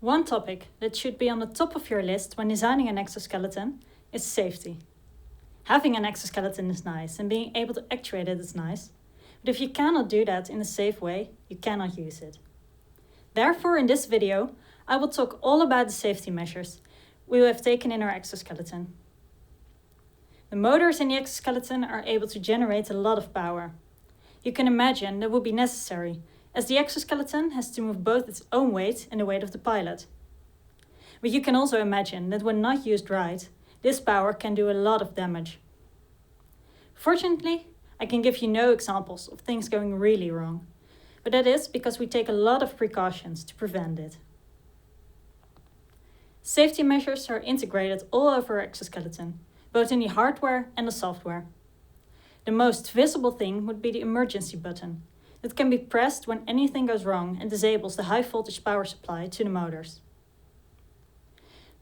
One topic that should be on the top of your list when designing an exoskeleton is safety. Having an exoskeleton is nice and being able to actuate it is nice, but if you cannot do that in a safe way, you cannot use it. Therefore, in this video, I will talk all about the safety measures we have taken in our exoskeleton. The motors in the exoskeleton are able to generate a lot of power. You can imagine that would be necessary, as the exoskeleton has to move both its own weight and the weight of the pilot. But you can also imagine that when not used right, this power can do a lot of damage. Fortunately, I can give you no examples of things going really wrong, but that is because we take a lot of precautions to prevent it. Safety measures are integrated all over our exoskeleton, both in the hardware and the software. The most visible thing would be the emergency button, that can be pressed when anything goes wrong and disables the high voltage power supply to the motors.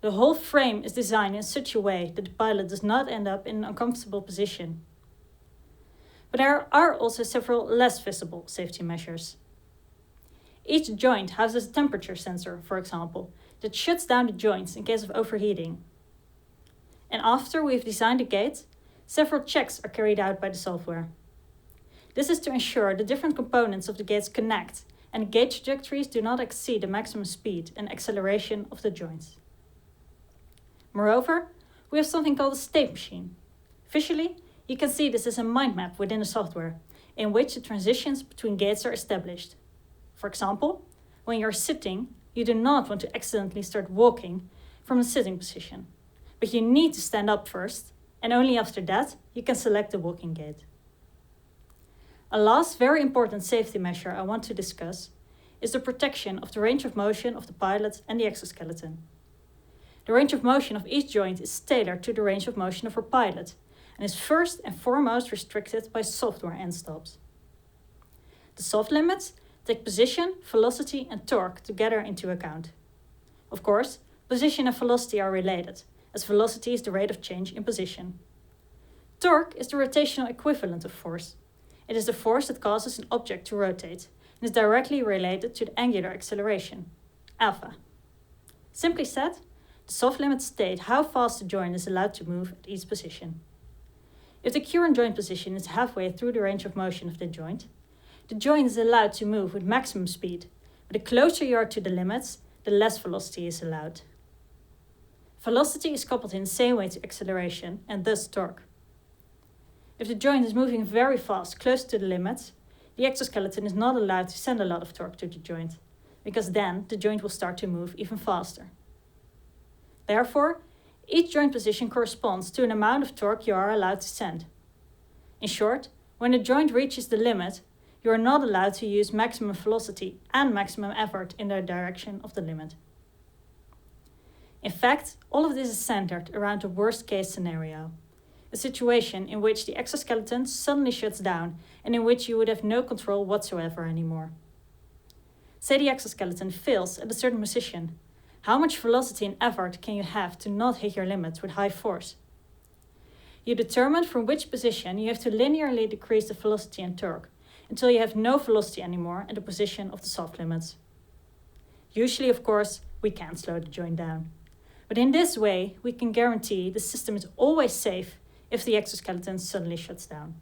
The whole frame is designed in such a way that the pilot does not end up in an uncomfortable position. But there are also several less visible safety measures. Each joint houses a temperature sensor, for example, that shuts down the joints in case of overheating. And after we've designed the gate, several checks are carried out by the software. This is to ensure the different components of the gates connect and the gate trajectories do not exceed the maximum speed and acceleration of the joints. Moreover, we have something called a state machine. Visually, you can see this as a mind map within the software, in which the transitions between gates are established. For example, when you're sitting, you do not want to accidentally start walking from a sitting position, but you need to stand up first, and only after that you can select the walking gate. A last very important safety measure I want to discuss is the protection of the range of motion of the pilot and the exoskeleton. The range of motion of each joint is tailored to the range of motion of our pilot and is first and foremost restricted by software end stops. The soft limits take position, velocity and torque together into account. Of course, position and velocity are related, as velocity is the rate of change in position. Torque is the rotational equivalent of force. It is the force that causes an object to rotate and is directly related to the angular acceleration, alpha. Simply said, the soft limits state how fast the joint is allowed to move at each position. If the current joint position is halfway through the range of motion of the joint is allowed to move with maximum speed, but the closer you are to the limits, the less velocity is allowed. Velocity is coupled in the same way to acceleration and thus torque. If the joint is moving very fast close to the limits, the exoskeleton is not allowed to send a lot of torque to the joint, because then the joint will start to move even faster. Therefore, each joint position corresponds to an amount of torque you are allowed to send. In short, when the joint reaches the limit, you are not allowed to use maximum velocity and maximum effort in the direction of the limit. In fact, all of this is centered around the worst case scenario, a situation in which the exoskeleton suddenly shuts down and in which you would have no control whatsoever anymore. Say the exoskeleton fails at a certain position. How much velocity and effort can you have to not hit your limits with high force? You determine from which position you have to linearly decrease the velocity and torque until you have no velocity anymore at the position of the soft limits. Usually, of course, we can't slow the joint down. But in this way, we can guarantee the system is always safe if the exoskeleton suddenly shuts down.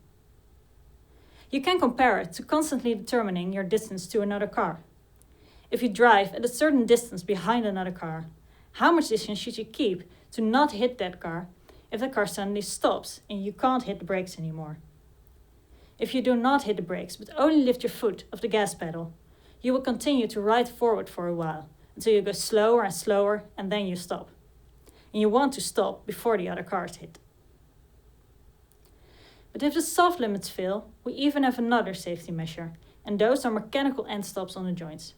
You can compare it to constantly determining your distance to another car. If you drive at a certain distance behind another car, how much distance should you keep to not hit that car if the car suddenly stops and you can't hit the brakes anymore? If you do not hit the brakes but only lift your foot off the gas pedal, you will continue to ride forward for a while until you go slower and slower and then you stop. And you want to stop before the other cars hit. But if the soft limits fail, we even have another safety measure, and those are mechanical end stops on the joints.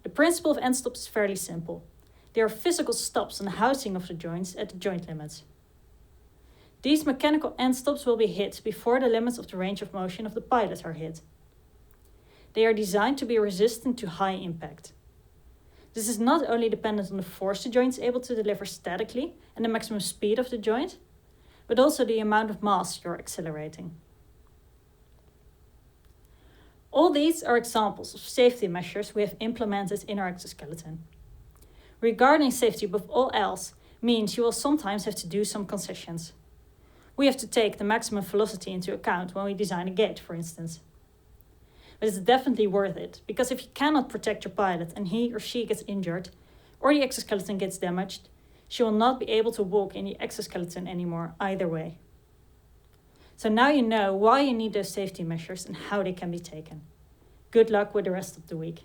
The principle of end stops is fairly simple. They are physical stops on the housing of the joints at the joint limits. These mechanical end stops will be hit before the limits of the range of motion of the pilot are hit. They are designed to be resistant to high impact. This is not only dependent on the force the joint is able to deliver statically and the maximum speed of the joint, but also the amount of mass you're accelerating. All these are examples of safety measures we have implemented in our exoskeleton. Regarding safety above all else means you will sometimes have to do some concessions. We have to take the maximum velocity into account when we design a gate, for instance. But it's definitely worth it, because if you cannot protect your pilot and he or she gets injured, or the exoskeleton gets damaged, she will not be able to walk in the exoskeleton anymore either way. So now you know why you need those safety measures and how they can be taken. Good luck with the rest of the week.